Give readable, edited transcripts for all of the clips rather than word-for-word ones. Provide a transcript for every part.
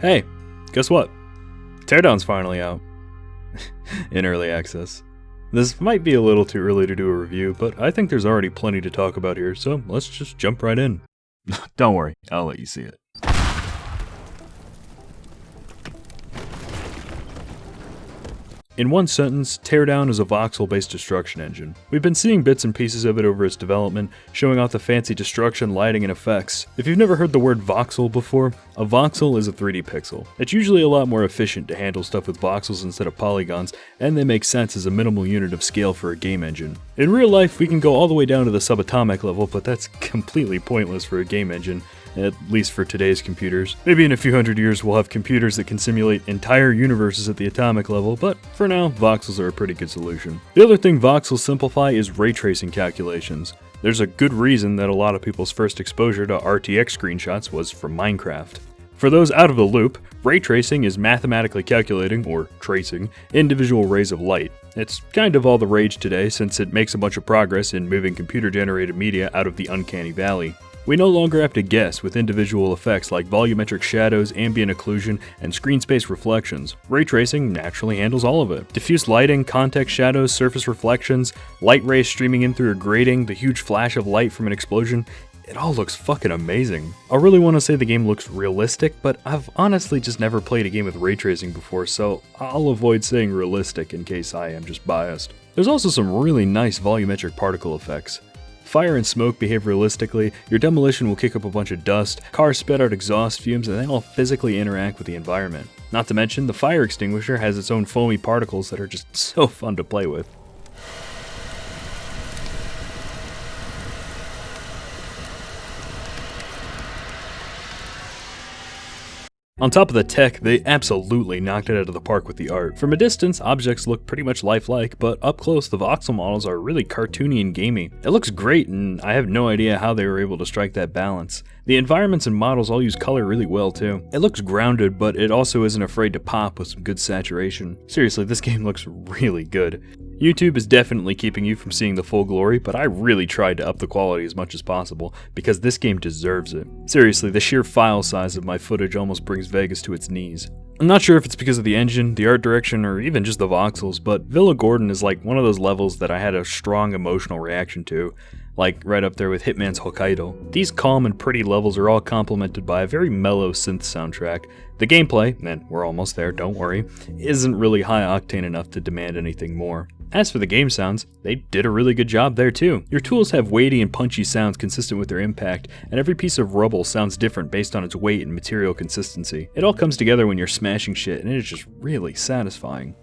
Hey, guess what? Teardown's finally out. In early access. This might be a little too early to do a review, but I think there's already plenty to talk about here, so let's just jump right in. Don't worry, I'll let you see it. In one sentence, Teardown is a voxel-based destruction engine. We've been seeing bits and pieces of it over its development, showing off the fancy destruction, lighting, and effects. If you've never heard the word voxel before, a voxel is a 3D pixel. It's usually a lot more efficient to handle stuff with voxels instead of polygons, and they make sense as a minimal unit of scale for a game engine. In real life, we can go all the way down to the subatomic level, but that's completely pointless for a game engine. At least for today's computers. Maybe in a few hundred years we'll have computers that can simulate entire universes at the atomic level, but for now, voxels are a pretty good solution. The other thing voxels simplify is ray tracing calculations. There's a good reason that a lot of people's first exposure to RTX screenshots was from Minecraft. For those out of the loop, ray tracing is mathematically calculating, or tracing, individual rays of light. It's kind of all the rage today since it makes a bunch of progress in moving computer-generated media out of the uncanny valley. We no longer have to guess with individual effects like volumetric shadows, ambient occlusion, and screen space reflections. Ray tracing naturally handles all of it. Diffuse lighting, context shadows, surface reflections, light rays streaming in through a grating, the huge flash of light from an explosion. It all looks fucking amazing. I really want to say the game looks realistic, but I've honestly just never played a game with ray tracing before, so I'll avoid saying realistic in case I am just biased. There's also some really nice volumetric particle effects. Fire and smoke behave realistically, your demolition will kick up a bunch of dust, cars spit out exhaust fumes, and they all physically interact with the environment. Not to mention, the fire extinguisher has its own foamy particles that are just so fun to play with. On top of the tech, they absolutely knocked it out of the park with the art. From a distance, objects look pretty much lifelike, but up close, the voxel models are really cartoony and gamey. It looks great, and I have no idea how they were able to strike that balance. The environments and models all use color really well too. It looks grounded, but it also isn't afraid to pop with some good saturation. Seriously, this game looks really good. YouTube is definitely keeping you from seeing the full glory, but I really tried to up the quality as much as possible, because this game deserves it. Seriously, the sheer file size of my footage almost brings Vegas to its knees. I'm not sure if it's because of the engine, the art direction, or even just the voxels, but Villa Gordon is like one of those levels that I had a strong emotional reaction to, like right up there with Hitman's Hokkaido. These calm and pretty levels are all complemented by a very mellow synth soundtrack. The gameplay, and we're almost there, don't worry, isn't really high octane enough to demand anything more. As for the game sounds, they did a really good job there too. Your tools have weighty and punchy sounds consistent with their impact, and every piece of rubble sounds different based on its weight and material consistency. It all comes together when you're smashing shit, and it is just really satisfying.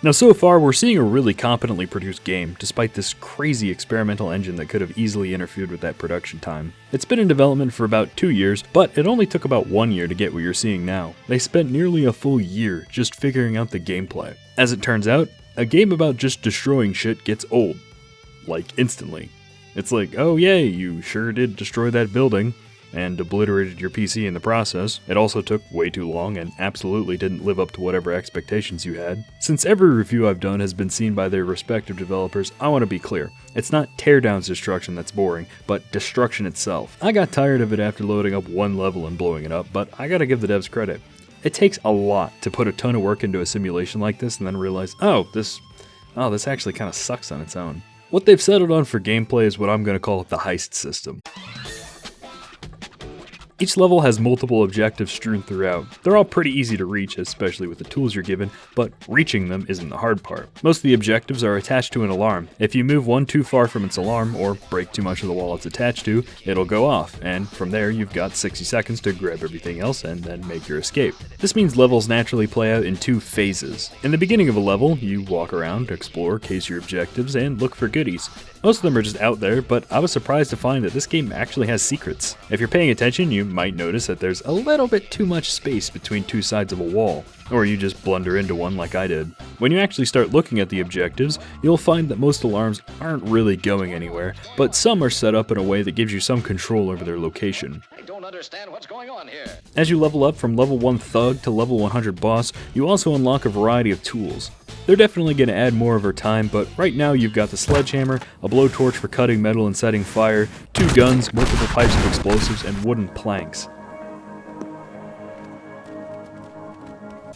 Now so far, we're seeing a really competently produced game, despite this crazy experimental engine that could have easily interfered with that production time. It's been in development for about 2 years, but it only took about 1 year to get what you're seeing now. They spent nearly a full year just figuring out the gameplay. As it turns out, a game about just destroying shit gets old. Like, instantly. It's like, oh yay, you sure did destroy that building, and obliterated your PC in the process. It also took way too long and absolutely didn't live up to whatever expectations you had. Since every review I've done has been seen by their respective developers, I want to be clear. It's not Teardown's destruction that's boring, but destruction itself. I got tired of it after loading up one level and blowing it up, but I gotta give the devs credit. It takes a lot to put a ton of work into a simulation like this and then realize, this actually kind of sucks on its own. What they've settled on for gameplay is what I'm gonna call the heist system. Each level has multiple objectives strewn throughout. They're all pretty easy to reach, especially with the tools you're given, but reaching them isn't the hard part. Most of the objectives are attached to an alarm. If you move one too far from its alarm, or break too much of the wall it's attached to, it'll go off, and from there you've got 60 seconds to grab everything else and then make your escape. This means levels naturally play out in 2 phases. In the beginning of a level, you walk around, explore, case your objectives, and look for goodies. Most of them are just out there, but I was surprised to find that this game actually has secrets. If you're paying attention, you might notice that there's a little bit too much space between 2 sides of a wall, or you just blunder into one like I did. When you actually start looking at the objectives, you'll find that most alarms aren't really going anywhere, but some are set up in a way that gives you some control over their location. understand what's going on here. As you level up from level 1 Thug to level 100 Boss, you also unlock a variety of tools. They're definitely going to add more over time, but right now you've got the sledgehammer, a blowtorch for cutting metal and setting fire, 2 guns, multiple types of explosives, and wooden planks.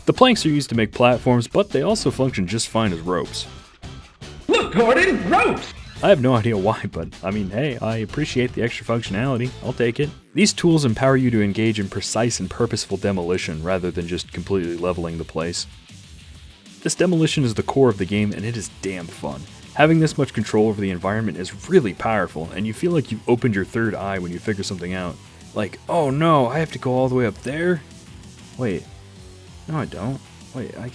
The planks are used to make platforms, but they also function just fine as ropes. Look, Gordon, ropes! I have no idea why, but I mean, hey, I appreciate the extra functionality. I'll take it. These tools empower you to engage in precise and purposeful demolition rather than just completely leveling the place. This demolition is the core of the game, and it is damn fun. Having this much control over the environment is really powerful, and you feel like you've opened your third eye when you figure something out. Like, oh no, I have to go all the way up there? Wait. No, I don't. Wait, I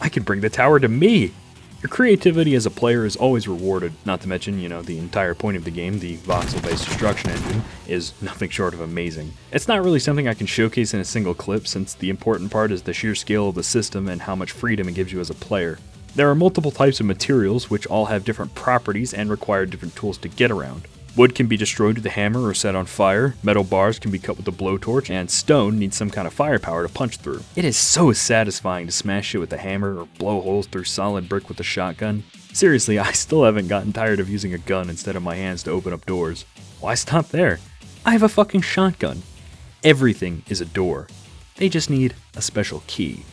can bring the tower to me! Your creativity as a player is always rewarded, not to mention, the entire point of the game, the voxel-based destruction engine, is nothing short of amazing. It's not really something I can showcase in a single clip, since the important part is the sheer scale of the system and how much freedom it gives you as a player. There are multiple types of materials, which all have different properties and require different tools to get around. Wood can be destroyed with a hammer or set on fire, metal bars can be cut with a blowtorch, and stone needs some kind of firepower to punch through. It is so satisfying to smash shit with a hammer or blow holes through solid brick with a shotgun. Seriously, I still haven't gotten tired of using a gun instead of my hands to open up doors. Why stop there? I have a fucking shotgun. Everything is a door. They just need a special key.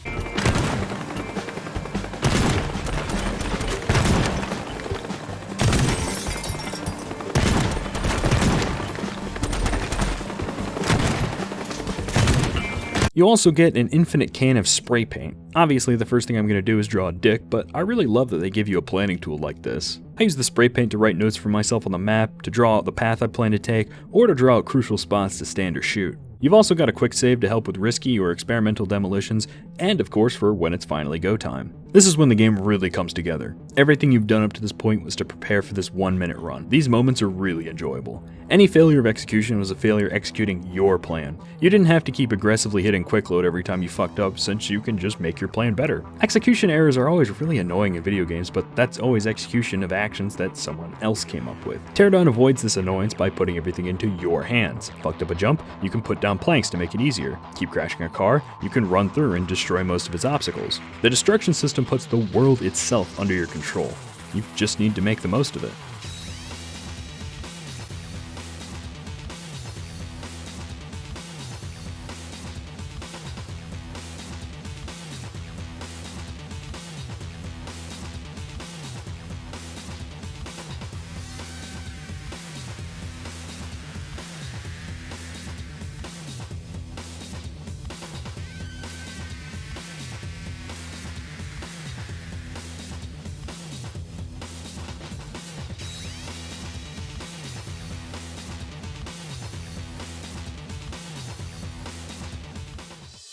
You also get an infinite can of spray paint. Obviously, the first thing I'm going to do is draw a dick, but I really love that they give you a planning tool like this. I use the spray paint to write notes for myself on the map, to draw out the path I plan to take, or to draw out crucial spots to stand or shoot. You've also got a quick save to help with risky or experimental demolitions, and of course for when it's finally go time. This is when the game really comes together. Everything you've done up to this point was to prepare for this 1-minute run. These moments are really enjoyable. Any failure of execution was a failure executing your plan. You didn't have to keep aggressively hitting quick load every time you fucked up, since you can just make your plan better. Execution errors are always really annoying in video games, but that's always execution of actions that someone else came up with. Teardown avoids this annoyance by putting everything into your hands. Fucked up a jump, you can put down planks to make it easier. Keep crashing a car, you can run through and destroy most of its obstacles. The destruction system puts the world itself under your control. You just need to make the most of it.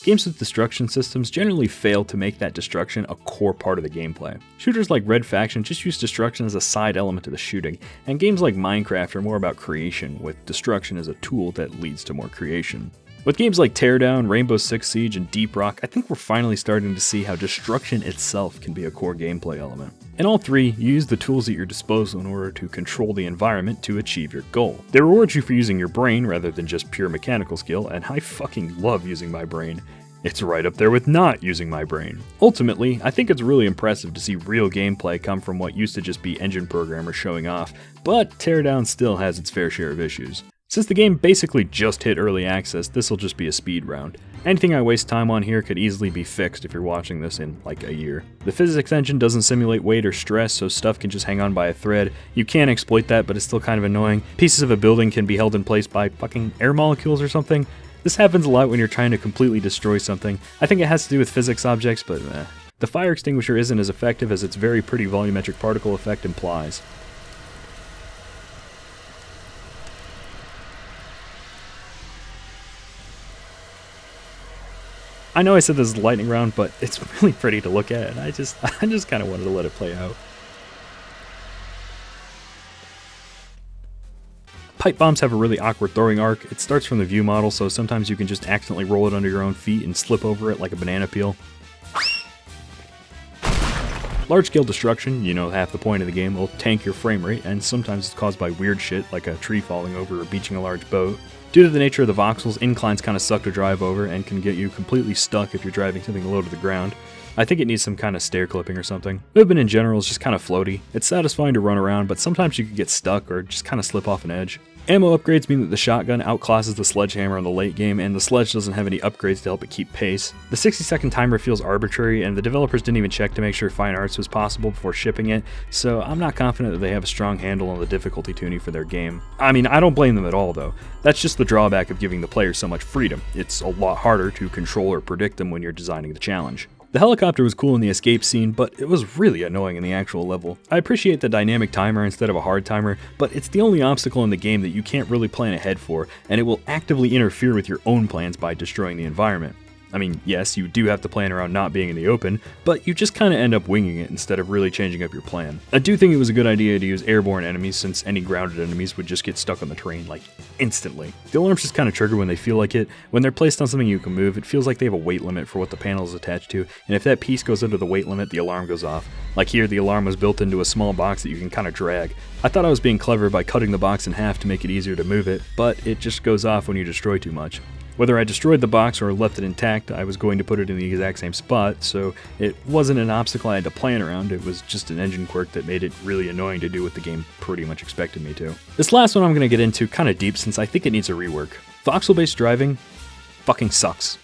Games with destruction systems generally fail to make that destruction a core part of the gameplay. Shooters like Red Faction just use destruction as a side element to the shooting, and games like Minecraft are more about creation, with destruction as a tool that leads to more creation. With games like Teardown, Rainbow Six Siege, and Deep Rock, I think we're finally starting to see how destruction itself can be a core gameplay element. In all three, you use the tools at your disposal in order to control the environment to achieve your goal. They reward you for using your brain rather than just pure mechanical skill, and I fucking love using my brain. It's right up there with not using my brain. Ultimately, I think it's really impressive to see real gameplay come from what used to just be engine programmers showing off, but Teardown still has its fair share of issues. Since the game basically just hit early access, this'll just be a speed round. Anything I waste time on here could easily be fixed if you're watching this in like a year. The physics engine doesn't simulate weight or stress, so stuff can just hang on by a thread. You can exploit that, but it's still kind of annoying. Pieces of a building can be held in place by fucking air molecules or something. This happens a lot when you're trying to completely destroy something. I think it has to do with physics objects, but The fire extinguisher isn't as effective as its very pretty volumetric particle effect implies. I know I said this is a lightning round, but it's really pretty to look at, and I just kind of wanted to let it play out. Pipe bombs have a really awkward throwing arc. It starts from the view model, so sometimes you can just accidentally roll it under your own feet and slip over it like a banana peel. Large-scale destruction, half the point of the game, will tank your frame rate, and sometimes it's caused by weird shit like a tree falling over or beaching a large boat. Due to the nature of the voxels, inclines kind of suck to drive over and can get you completely stuck if you're driving something low to the ground. I think it needs some kind of stair clipping or something. Movement in general is just kind of floaty. It's satisfying to run around, but sometimes you can get stuck or just kind of slip off an edge. Ammo upgrades mean that the shotgun outclasses the sledgehammer in the late game, and the sledge doesn't have any upgrades to help it keep pace. The 60-second timer feels arbitrary, and the developers didn't even check to make sure fine arts was possible before shipping it, so I'm not confident that they have a strong handle on the difficulty tuning for their game. I mean, I don't blame them at all though. That's just the drawback of giving the player so much freedom. It's a lot harder to control or predict them when you're designing the challenge. The helicopter was cool in the escape scene, but it was really annoying in the actual level. I appreciate the dynamic timer instead of a hard timer, but it's the only obstacle in the game that you can't really plan ahead for, and it will actively interfere with your own plans by destroying the environment. I mean, yes, you do have to plan around not being in the open, but you just kind of end up winging it instead of really changing up your plan. I do think it was a good idea to use airborne enemies, since any grounded enemies would just get stuck on the terrain, like, instantly. The alarms just kind of trigger when they feel like it. When they're placed on something you can move, it feels like they have a weight limit for what the panel is attached to, and if that piece goes under the weight limit, the alarm goes off. Like here, the alarm was built into a small box that you can kind of drag. I thought I was being clever by cutting the box in half to make it easier to move it, but it just goes off when you destroy too much. Whether I destroyed the box or left it intact, I was going to put it in the exact same spot, so it wasn't an obstacle I had to plan around, it was just an engine quirk that made it really annoying to do what the game pretty much expected me to. This last one I'm going to get into kind of deep since I think it needs a rework. Voxel-based driving fucking sucks.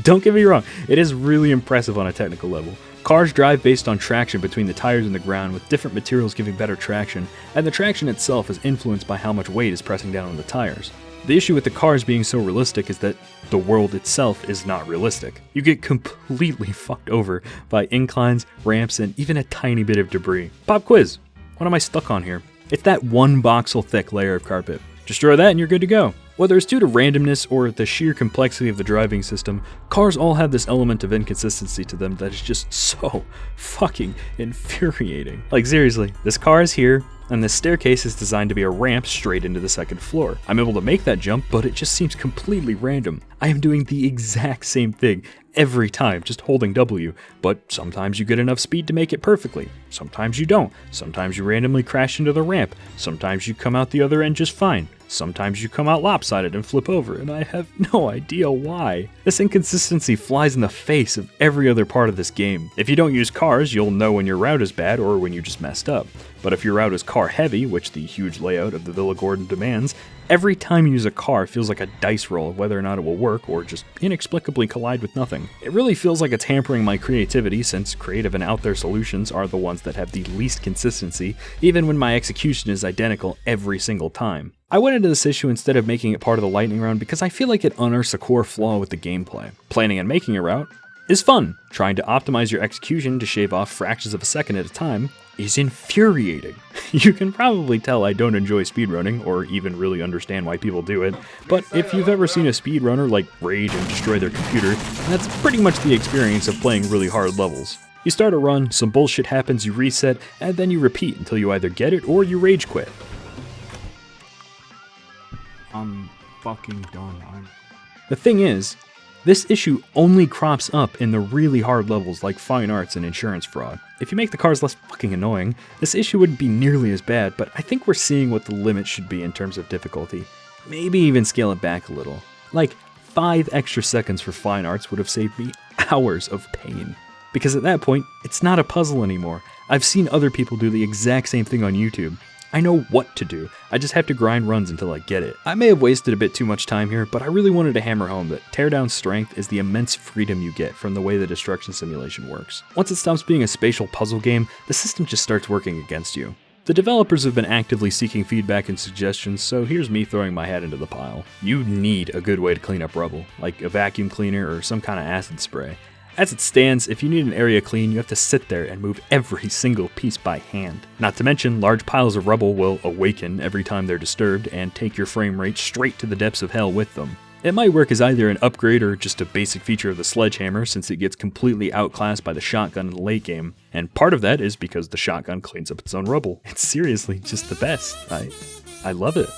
Don't get me wrong, it is really impressive on a technical level. Cars drive based on traction between the tires and the ground, with different materials giving better traction, and the traction itself is influenced by how much weight is pressing down on the tires. The issue with the cars being so realistic is that the world itself is not realistic. You get completely fucked over by inclines, ramps, and even a tiny bit of debris. Pop quiz. What am I stuck on here? It's that one voxel thick layer of carpet. Destroy that and you're good to go. Whether it's due to randomness or the sheer complexity of the driving system, cars all have this element of inconsistency to them that is just so fucking infuriating. Like seriously, this car is here, and this staircase is designed to be a ramp straight into the second floor. I'm able to make that jump, but it just seems completely random. I am doing the exact same thing every time, just holding W, but sometimes you get enough speed to make it perfectly. Sometimes you don't. Sometimes you randomly crash into the ramp. Sometimes you come out the other end just fine. Sometimes you come out lopsided and flip over, and I have no idea why. This inconsistency flies in the face of every other part of this game. If you don't use cars, you'll know when your route is bad or when you just messed up. But if your route is car heavy, which the huge layout of the Villa Gordon demands, every time you use a car feels like a dice roll of whether or not it will work or just inexplicably collide with nothing. It really feels like it's hampering my creativity, since creative and out there solutions are the ones that have the least consistency, even when my execution is identical every single time. I went into this issue instead of making it part of the lightning round because I feel like it unearths a core flaw with the gameplay. Planning and making a route is fun. Trying to optimize your execution to shave off fractions of a second at a time is infuriating. You can probably tell I don't enjoy speedrunning or even really understand why people do it, but if you've ever seen a speedrunner like rage and destroy their computer, that's pretty much the experience of playing really hard levels. You start a run, some bullshit happens, you reset, and then you repeat until you either get it or you rage quit. I'm fucking done. The thing is, this issue only crops up in the really hard levels like fine arts and insurance fraud. If you make the cars less fucking annoying, this issue wouldn't be nearly as bad, but I think we're seeing what the limit should be in terms of difficulty. Maybe even scale it back a little. Like, 5 extra seconds for fine arts would have saved me hours of pain. Because at that point, it's not a puzzle anymore. I've seen other people do the exact same thing on YouTube. I know what to do, I just have to grind runs until I get it. I may have wasted a bit too much time here, but I really wanted to hammer home that Teardown's strength is the immense freedom you get from the way the destruction simulation works. Once it stops being a spatial puzzle game, the system just starts working against you. The developers have been actively seeking feedback and suggestions, so here's me throwing my hat into the pile. You need a good way to clean up rubble, like a vacuum cleaner or some kind of acid spray. As it stands, if you need an area clean, you have to sit there and move every single piece by hand. Not to mention, large piles of rubble will awaken every time they're disturbed and take your frame rate straight to the depths of hell with them. It might work as either an upgrade or just a basic feature of the sledgehammer, since it gets completely outclassed by the shotgun in the late game, and part of that is because the shotgun cleans up its own rubble. It's seriously just the best. I love it.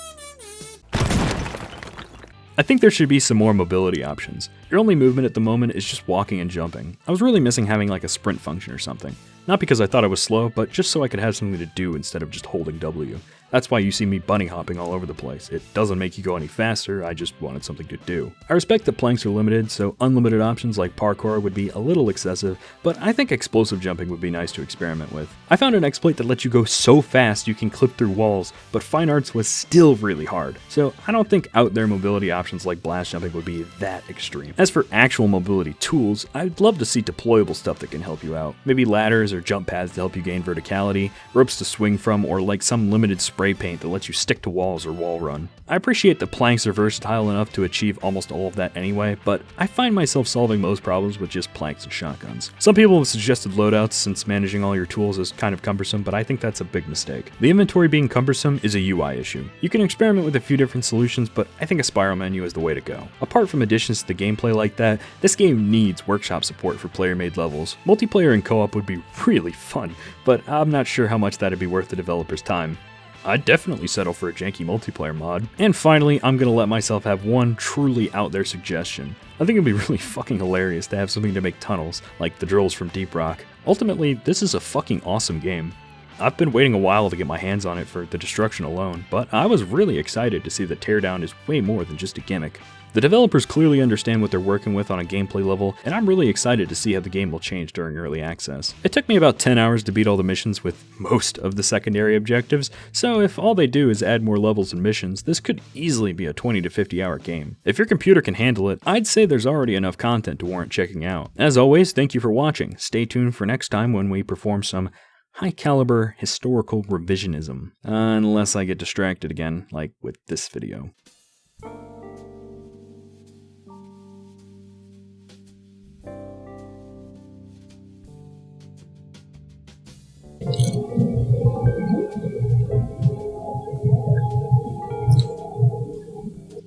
I think there should be some more mobility options. Your only movement at the moment is just walking and jumping. I was really missing having like a sprint function or something. Not because I thought I was slow, but just so I could have something to do instead of just holding W. That's why you see me bunny hopping all over the place. It doesn't make you go any faster, I just wanted something to do. I respect that planks are limited, so unlimited options like parkour would be a little excessive, but I think explosive jumping would be nice to experiment with. I found an exploit that lets you go so fast you can clip through walls, but Fine Arts was still really hard, so I don't think out there mobility options like blast jumping would be that extreme. As for actual mobility tools, I'd love to see deployable stuff that can help you out. Maybe ladders or jump pads to help you gain verticality, ropes to swing from, or like some limited spray paint that lets you stick to walls or wall run. I appreciate that planks are versatile enough to achieve almost all of that anyway, but I find myself solving most problems with just planks and shotguns. Some people have suggested loadouts since managing all your tools is kind of cumbersome, but I think that's a big mistake. The inventory being cumbersome is a UI issue. You can experiment with a few different solutions, but I think a spiral menu is the way to go. Apart from additions to the gameplay like that, this game needs workshop support for player-made levels. Multiplayer and co-op would be really fun, but I'm not sure how much that'd be worth the developer's time. I'd definitely settle for a janky multiplayer mod. And finally, I'm gonna let myself have one truly out there suggestion. I think it'd be really fucking hilarious to have something to make tunnels, like the drills from Deep Rock. Ultimately, this is a fucking awesome game. I've been waiting a while to get my hands on it for the destruction alone, but I was really excited to see that Teardown is way more than just a gimmick. The developers clearly understand what they're working with on a gameplay level, and I'm really excited to see how the game will change during early access. It took me about 10 hours to beat all the missions with most of the secondary objectives, so if all they do is add more levels and missions, this could easily be a 20 to 50 hour game. If your computer can handle it, I'd say there's already enough content to warrant checking out. As always, thank you for watching. Stay tuned for next time when we perform some high-caliber historical revisionism. Unless I get distracted again, like with this video.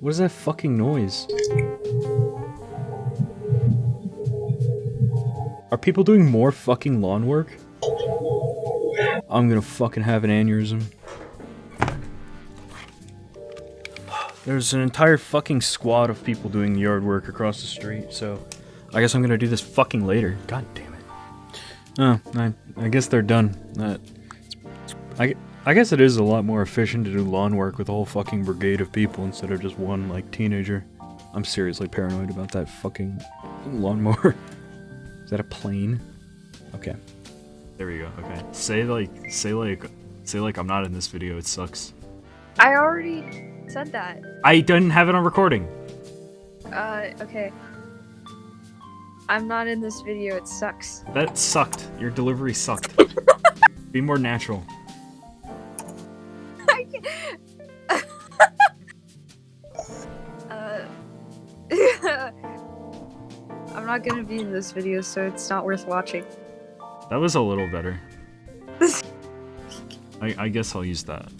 What is that fucking noise? Are people doing more fucking lawn work? I'm gonna fucking have an aneurysm. There's an entire fucking squad of people doing yard work across the street, so I guess I'm gonna do this fucking later. God damn it. Oh, I guess they're done. I guess it is a lot more efficient to do lawn work with a whole fucking brigade of people instead of just one, like, teenager. I'm seriously paranoid about that fucking lawnmower. Is that a plane? Okay. There we go, okay. Say like I'm not in this video, it sucks. I already said that. I didn't have it on recording. Okay. I'm not in this video, it sucks. That sucked. Your delivery sucked. Be more natural. I'm not gonna be in this video, so it's not worth watching. That was a little better. I guess I'll use that.